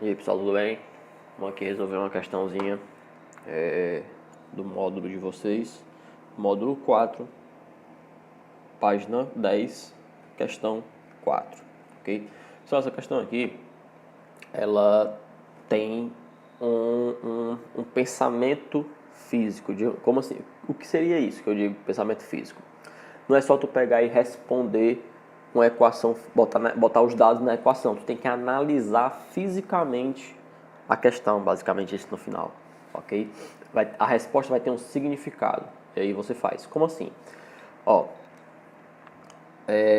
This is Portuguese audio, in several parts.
E aí pessoal, tudo bem? Vamos aqui resolver uma questãozinha do módulo de vocês. Módulo 4, página 10, questão 4, ok? Só essa questão aqui, ela tem um pensamento físico. Como assim? O que seria isso que eu digo pensamento físico? Não é só tu pegar e responder uma equação, botar os dados na equação. Tu tem que analisar fisicamente a questão, basicamente isso no final, ok? A resposta vai ter um significado. E aí você faz. Como assim? Ó,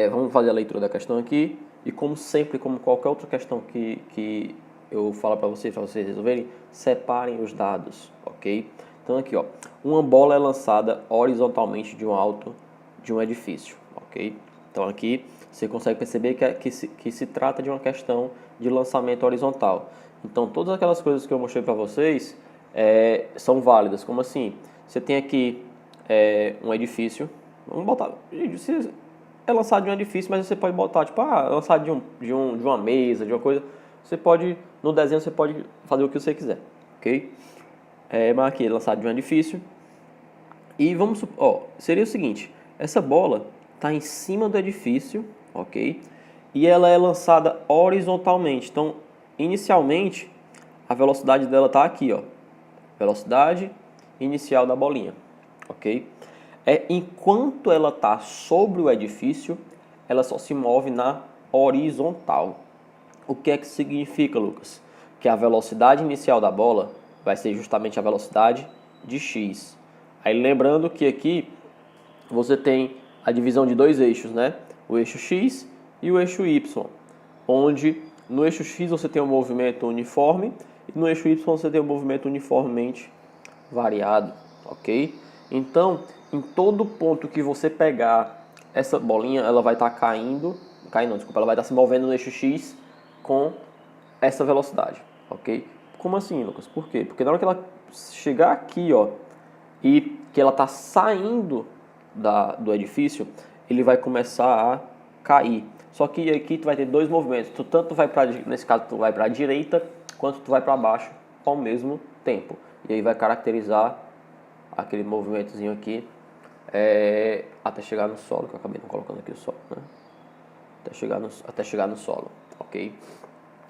vamos fazer a leitura da questão aqui. E como sempre, como qualquer outra questão que eu falo para vocês resolverem, separem os dados, ok? Então aqui, ó, uma bola é lançada horizontalmente de um alto de um edifício, ok? Então aqui você consegue perceber que se trata de uma questão de lançamento horizontal. Então todas aquelas coisas que eu mostrei para vocês são válidas. Como assim? Você tem aqui um edifício, vamos botar, é lançado de um edifício, mas você pode botar, tipo, lançado de uma mesa, de uma coisa. Você pode, no desenho você pode fazer o que você quiser, ok? Mas aqui, lançado de um edifício. E vamos supor, seria o seguinte, essa bola está em cima do edifício, ok? E ela é lançada horizontalmente. Então, inicialmente, a velocidade dela está aqui, ó. Velocidade inicial da bolinha, ok? Enquanto ela está sobre o edifício, ela só se move na horizontal. O que é que significa, Lucas? Que a velocidade inicial da bola vai ser justamente a velocidade de x. Aí lembrando que aqui você tem a divisão de dois eixos, né? O eixo x e o eixo y, onde no eixo x você tem um movimento uniforme e no eixo y você tem um movimento uniformemente variado, ok? Então, em todo ponto que você pegar essa bolinha, ela vai estar ela vai estar se movendo no eixo x com essa velocidade, ok? Como assim, Lucas? Por quê? Porque na hora que ela chegar aqui, ó, e que ela está saindo do edifício, ele vai começar a cair. Só que aqui tu vai ter dois movimentos. Nesse caso, tu vai para a direita, quanto tu vai para baixo ao mesmo tempo. E aí vai caracterizar aquele movimentozinho aqui até chegar no solo, que eu acabei não colocando aqui o solo, né? Até chegar no solo, ok?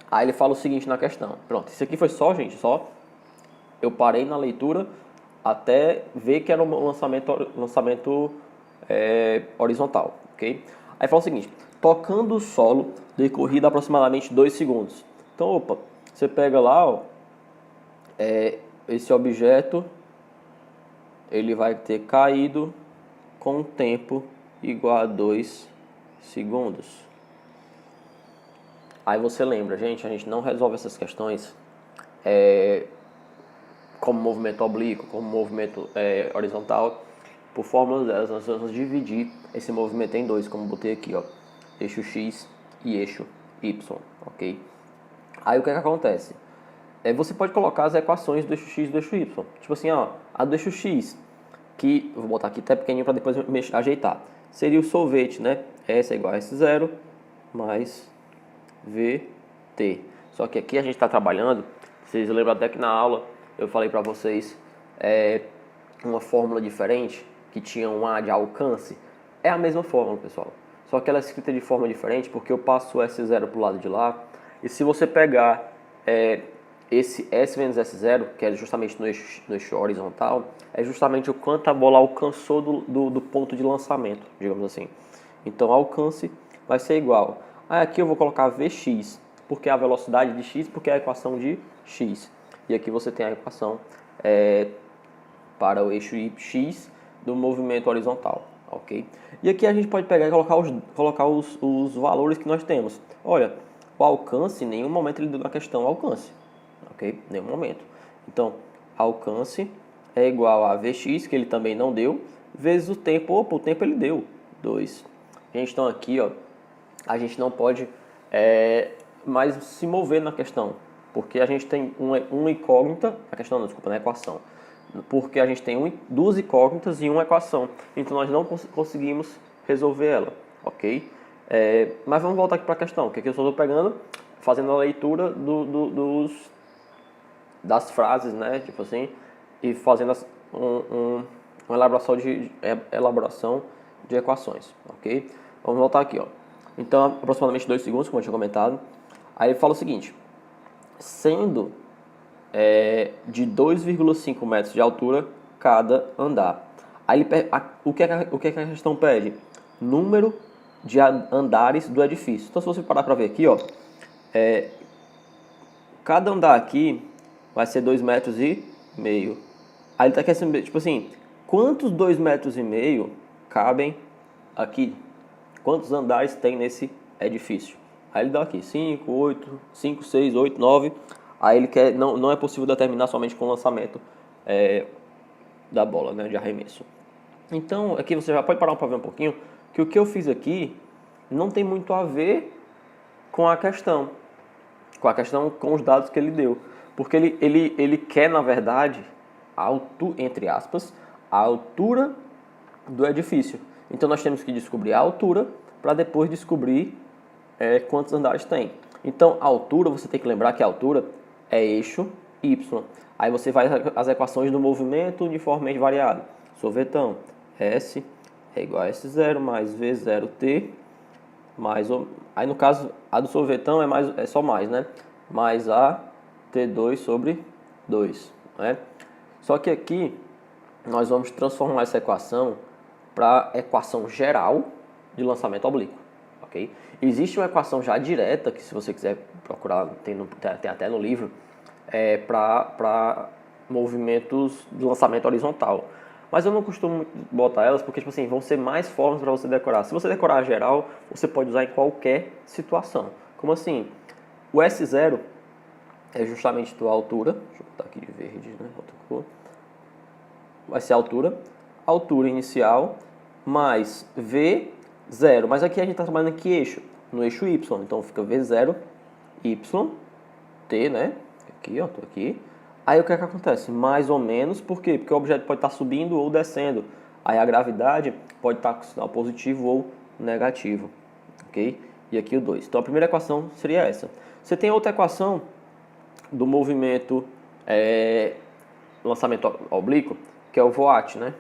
Aí ele fala o seguinte na questão. Pronto, isso aqui foi só, gente, eu parei na leitura até ver que era um lançamento horizontal, ok? Aí fala o seguinte, tocando o solo, decorrido aproximadamente 2 segundos. Então, opa, você pega lá, ó, esse objeto, ele vai ter caído com um tempo igual a 2 segundos. Aí você lembra, gente, a gente não resolve essas questões como movimento oblíquo, como movimento horizontal, por fórmulas delas, nós vamos dividir esse movimento em dois, como botei aqui, ó, eixo X e eixo Y, ok? Aí o que acontece? Você pode colocar as equações do eixo X e do eixo Y. Tipo assim, ó, a do eixo X, que vou botar aqui até pequenininho para depois ajeitar, seria o solvete, né? S é igual a S0 mais VT. Só que aqui a gente está trabalhando, vocês lembram até que na aula eu falei para vocês uma fórmula diferente, que tinha um A de alcance. É a mesma fórmula, pessoal. Só que ela é escrita de forma diferente porque eu passo o S0 para o lado de lá. E se você pegar esse S menos S0, que é justamente no eixo horizontal, é justamente o quanto a bola alcançou do ponto de lançamento, digamos assim. Então, alcance vai ser igual. Aqui eu vou colocar Vx, porque é a velocidade de x, porque é a equação de x. E aqui você tem a equação para o eixo x do movimento horizontal, ok? E aqui a gente pode pegar e colocar os valores que nós temos. Olha, o alcance, em nenhum momento ele deu na questão alcance, ok? Nenhum momento. Então, alcance é igual a Vx, que ele também não deu, vezes o tempo. Opa, o tempo ele deu, 2. Gente, então aqui, ó, a gente não pode mais se mover na questão, porque a gente tem uma incógnita, a questão não, desculpa, na equação, porque a gente tem duas incógnitas e uma equação, então nós não conseguimos resolver ela, ok? Mas vamos voltar aqui para a questão, que aqui eu só estou pegando fazendo a leitura das frases, né? Tipo assim, e fazendo uma elaboração de equações, ok? Vamos voltar aqui, ó. Então, aproximadamente 2 segundos, como eu tinha comentado. Aí ele fala o seguinte: sendo de 2,5 metros de altura cada andar. Aí o que é que a questão pede? Número de andares do edifício. Então, se você parar para ver aqui, ó, cada andar aqui vai ser 2,5 metros. Aí ele está querendo saber, tipo assim, quantos 2,5 metros cabem aqui? Quantos andares tem nesse edifício? Aí ele dá aqui 5, 6, 8, 9. Aí ele quer, não é possível determinar somente com o lançamento da bola, né, de arremesso. Então, aqui você já pode parar para ver um pouquinho que o que eu fiz aqui não tem muito a ver com a questão, com os dados que ele deu. Porque ele quer, na verdade, entre aspas, a altura do edifício. Então, nós temos que descobrir a altura para depois descobrir quantos andares tem. Então, a altura, você tem que lembrar que a altura é eixo Y. Aí você vai as equações do movimento uniformemente variado. Sorvetão, S é igual a S0 mais V0T aí no caso, a do sorvetão é só mais, né? Mais A T2 sobre 2, né? Só que aqui nós vamos transformar essa equação para equação geral de lançamento oblíquo, ok? Existe uma equação já direta, que se você quiser procurar, tem até no livro, para movimentos de lançamento horizontal. Mas eu não costumo botar elas porque, tipo assim, vão ser mais formas para você decorar. Se você decorar a geral, você pode usar em qualquer situação. Como assim? O S0 é justamente a tua altura. Deixa eu botar aqui de verde, né? Outra cor. Vai ser a altura inicial mais V0. Mas aqui a gente está trabalhando em que eixo? No eixo Y. Então fica V0, Y, T, né? Aqui, ó, tô aqui. Aí o que é que acontece? Mais ou menos, por quê? Porque o objeto pode estar subindo ou descendo. Aí a gravidade pode estar com sinal positivo ou negativo, ok? E aqui o 2. Então a primeira equação seria essa. Você tem outra equação do movimento lançamento oblíquo, que é o VOAT, né?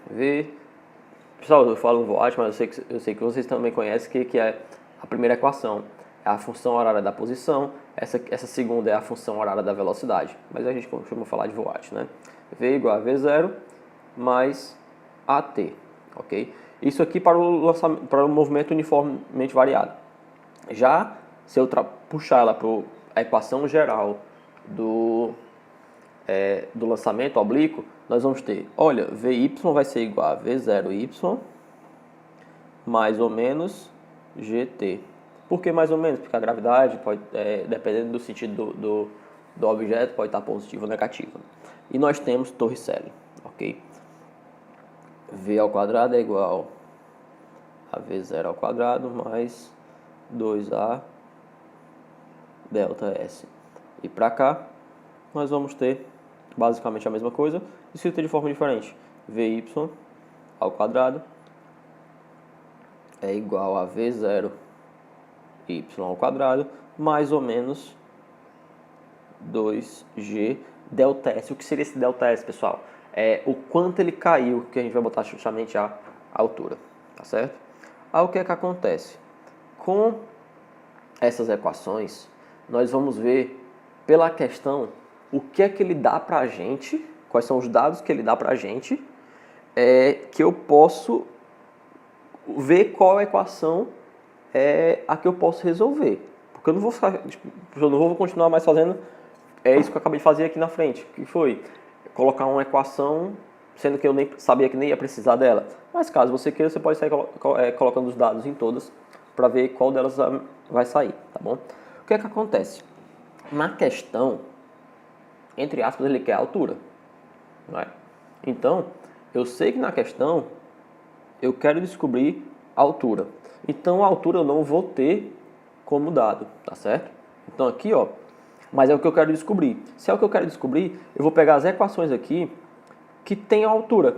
Pessoal, eu falo VOAT, mas eu sei que vocês também conhecem que é a primeira equação. É a função horária da posição, essa segunda é a função horária da velocidade. Mas a gente costuma falar de VOAT, né? V igual a V0 mais AT, ok? Isso aqui para o movimento uniformemente variado. Já, se eu puxar ela para a equação geral do lançamento oblíquo, nós vamos ter, olha, VY vai ser igual a V0Y mais ou menos GT. Por que mais ou menos? Porque a gravidade, pode, dependendo do sentido do objeto, pode estar positivo ou negativo. E nós temos Torricelli, ok? V ao quadrado é igual a V0 ao quadrado mais 2A delta S. E para cá, nós vamos ter basicamente a mesma coisa, escrita de forma diferente. Vy ao quadrado é igual a V0 y ao quadrado, mais ou menos 2g delta S. O que seria esse delta S, pessoal? É o quanto ele caiu, que a gente vai botar justamente a altura, tá certo? Aí o que é que acontece? Com essas equações, nós vamos ver pela questão o que é que ele dá pra gente, quais são os dados que ele dá pra gente, que eu posso ver qual equação é a que eu posso resolver. Porque eu não vou ficar, eu não vou continuar mais fazendo isso que eu acabei de fazer aqui na frente, que foi colocar uma equação, sendo que eu nem sabia que nem ia precisar dela. Mas caso você queira, você pode sair colocando os dados em todas para ver qual delas vai sair, tá bom? O que é que acontece? Na questão, entre aspas, ele quer a altura, não é? Então, eu sei que na questão eu quero descobrir a altura. Então, a altura eu não vou ter como dado, tá certo? Então, aqui, ó, mas é o que eu quero descobrir. Se é o que eu quero descobrir, eu vou pegar as equações aqui que tem a altura.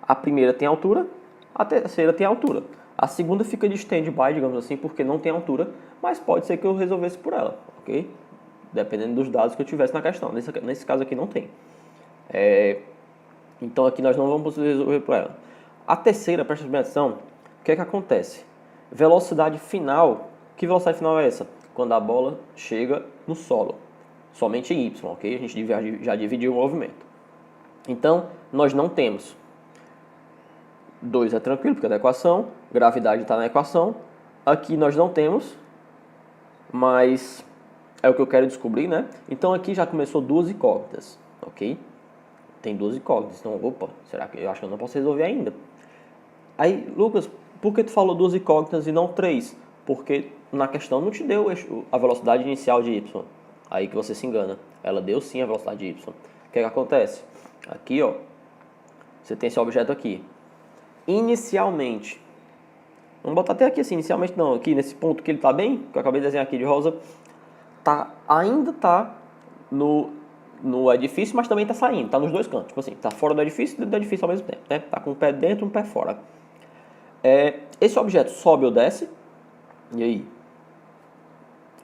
A primeira tem altura, a terceira tem altura. A segunda fica de stand-by, digamos assim, porque não tem altura, mas pode ser que eu resolvesse por ela, ok? Dependendo dos dados que eu tivesse na questão. Nesse caso aqui não tem. Então aqui nós não vamos conseguir resolver por ela. A terceira, presta atenção, o que é que acontece? Velocidade final. Que velocidade final é essa? Quando a bola chega no solo. Somente em y, ok? A gente já dividiu o movimento. Então, nós não temos. 2 é tranquilo, porque é da equação. Gravidade está na equação. Aqui nós não temos, mas é o que eu quero descobrir, né? Então aqui já começou duas incógnitas, ok? Tem duas incógnitas. Então, opa, será que eu acho que eu não posso resolver ainda? Aí, Lucas, por que tu falou duas incógnitas e não três? Porque na questão não te deu a velocidade inicial de y. Aí que você se engana. Ela deu sim a velocidade de y. O que é que acontece? Aqui, ó, você tem esse objeto aqui. Inicialmente, vamos botar até aqui assim, inicialmente não, aqui nesse ponto que ele está bem, que eu acabei de desenhar aqui de rosa, ainda está no edifício, mas também está saindo, está nos dois cantos, tipo assim, está fora do edifício e dentro do edifício ao mesmo tempo, né? Está com um pé dentro e um pé fora. Esse objeto sobe ou desce, e aí?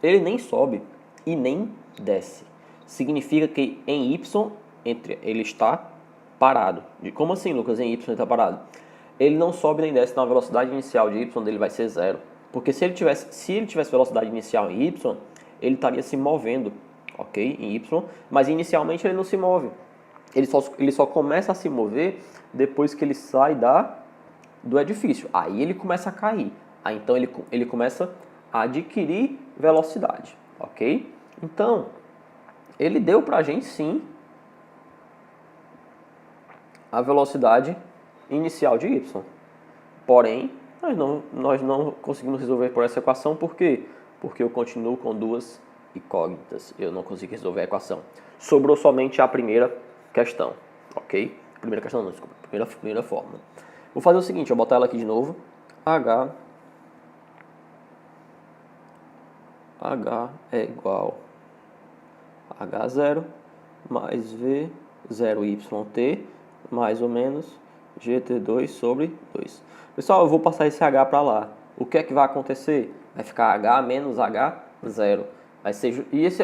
Ele nem sobe e nem desce. Significa que em y ele está parado. Como assim, Lucas, em y ele está parado? Ele não sobe nem desce na velocidade inicial de y dele vai ser zero. Porque se ele tivesse velocidade inicial em y, ele estaria se movendo, ok? Em y, mas inicialmente ele não se move. Ele só começa a se mover depois que ele sai do edifício. Aí ele começa a cair. Aí então ele começa a adquirir velocidade, ok? Então, ele deu pra gente sim a velocidade inicial de y. Porém, nós não conseguimos resolver por essa equação. Por quê? Porque eu continuo com duas incógnitas. Eu não consegui resolver a equação. Sobrou somente a primeira questão, ok? Primeira questão não, desculpa. Primeira fórmula. Vou fazer o seguinte, vou botar ela aqui de novo. H é igual a H0 mais V0YT mais ou menos GT2 sobre 2. Pessoal, eu vou passar esse H para lá. O que é que vai acontecer? Vai ficar H menos H0.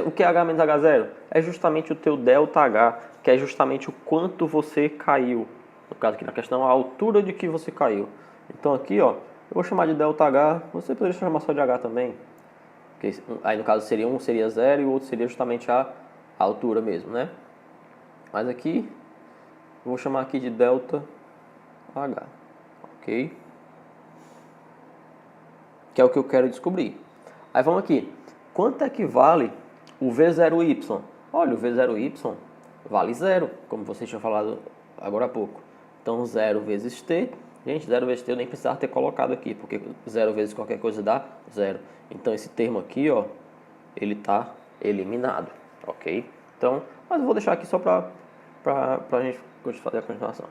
O que é H menos H0? É justamente o teu ΔH, que é justamente o quanto você caiu. No caso aqui na questão, a altura de que você caiu. Então aqui, ó, eu vou chamar de ΔH. Você poderia chamar só de H também. Aí no caso um seria 0 e o outro seria justamente a altura mesmo, né? Mas aqui, eu vou chamar aqui de ΔH, ok? Que é o que eu quero descobrir. Aí vamos aqui, quanto é que vale o V0Y? Olha, o V0Y vale 0, como vocês tinham falado agora há pouco. Então 0 vezes T, gente, 0 vezes T eu nem precisava ter colocado aqui, porque 0 vezes qualquer coisa dá 0. Então esse termo aqui, ó, ele está eliminado, ok? Então, mas eu vou deixar aqui só para a gente fazer a continuação.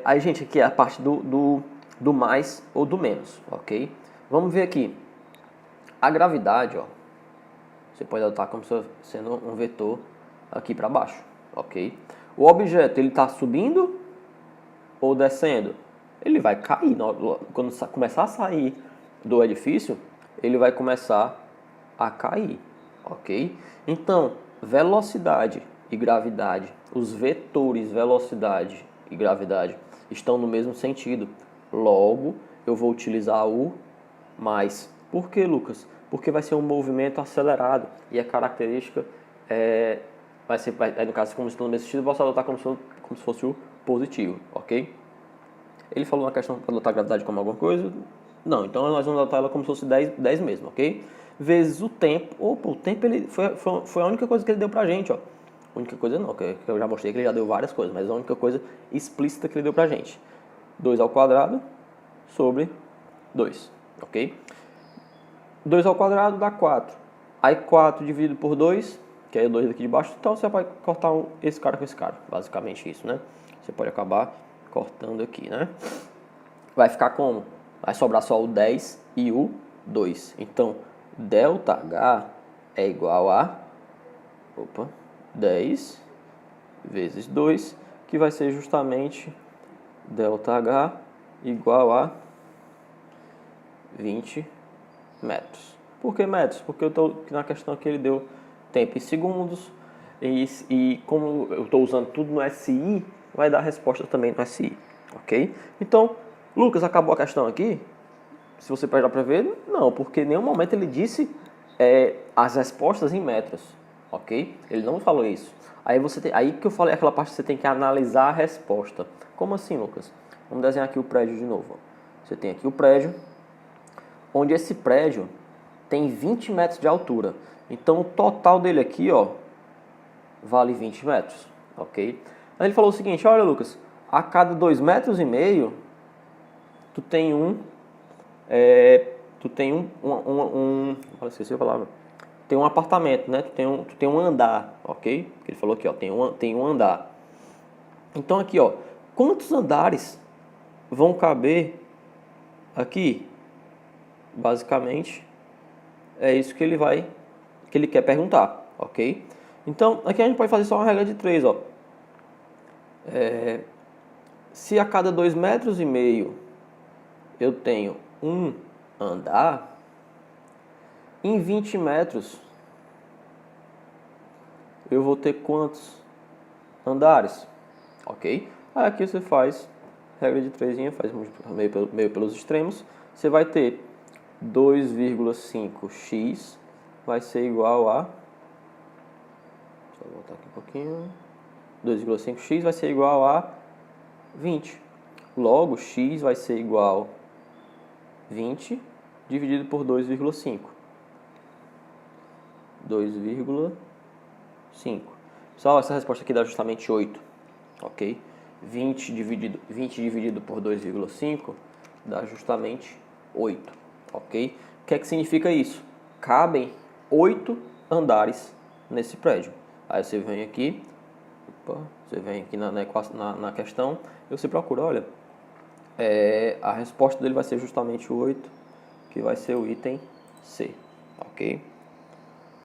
Aí, gente, aqui é a parte do mais ou do menos, ok? Vamos ver aqui. A gravidade, ó, você pode adotar como sendo um vetor aqui para baixo, ok? O objeto, ele está subindo ou descendo? Ele vai cair. Quando começar a sair do edifício, ele vai começar a cair, ok? Então, velocidade e gravidade, os vetores velocidade e gravidade estão no mesmo sentido. Logo, eu vou utilizar o mais. Por que, Lucas? Porque vai ser um movimento acelerado e a característica vai ser, no caso, como estão no mesmo sentido, eu posso adotar como se fosse o positivo, ok? Ele falou na questão para adotar a gravidade como alguma coisa? Não, então nós vamos adotar ela como se fosse 10 mesmo, ok? Vezes o tempo. Opa, o tempo ele foi a única coisa que ele deu pra gente, ó. A única coisa não, que eu já mostrei que ele já deu várias coisas, mas a única coisa explícita que ele deu pra gente. 2 ao quadrado sobre 2, ok? 2 ao quadrado dá 4. Aí 4 dividido por 2, que é o 2 aqui de baixo, então você vai cortar esse cara com esse cara. Basicamente isso, né? Você pode acabar cortando aqui, né? Vai ficar como? Vai sobrar só o 10 e o 2. Então, ΔH é igual a 10 vezes 2, que vai ser justamente ΔH igual a 20 metros. Por que metros? Porque eu estou na questão que ele deu tempo em segundos, e como eu estou usando tudo no SI, vai dar a resposta também no SI, ok? Então, Lucas, acabou a questão aqui? Se você pegar para ver, não, porque em nenhum momento ele disse as respostas em metros, ok? Ele não falou isso. Aí que eu falei aquela parte que você tem que analisar a resposta. Como assim, Lucas? Vamos desenhar aqui o prédio de novo. Você tem aqui o prédio, onde esse prédio tem 20 metros de altura. Então o total dele aqui, ó, vale 20 metros, ok? Aí ele falou o seguinte: olha, Lucas, a cada 2,5 metros, tu tem esqueci a palavra. Tem um apartamento, né? Tu tem um andar, ok? Ele falou aqui, ó, tem um andar. Então aqui, ó, quantos andares vão caber aqui? Basicamente, é isso que ele quer perguntar, ok? Então, aqui a gente pode fazer só uma regra de 3, ó. Se a cada 2,5 metros eu tenho um andar, em 20 metros eu vou ter quantos andares? Ok? Aí aqui você faz regra de 3, faz meio pelos extremos. Você vai ter 2,5x vai ser igual a... Deixa eu voltar aqui um pouquinho. 2,5x vai ser igual a 20. Logo, x vai ser igual a 20 dividido por 2,5. 2,5. Pessoal, essa resposta aqui dá justamente 8. Ok? 20 dividido por 2,5 dá justamente 8. Ok? O que é que significa isso? Cabem 8 andares nesse prédio. Aí você vem aqui, na questão, e você procura, olha, a resposta dele vai ser justamente o 8, que vai ser o item C. Ok?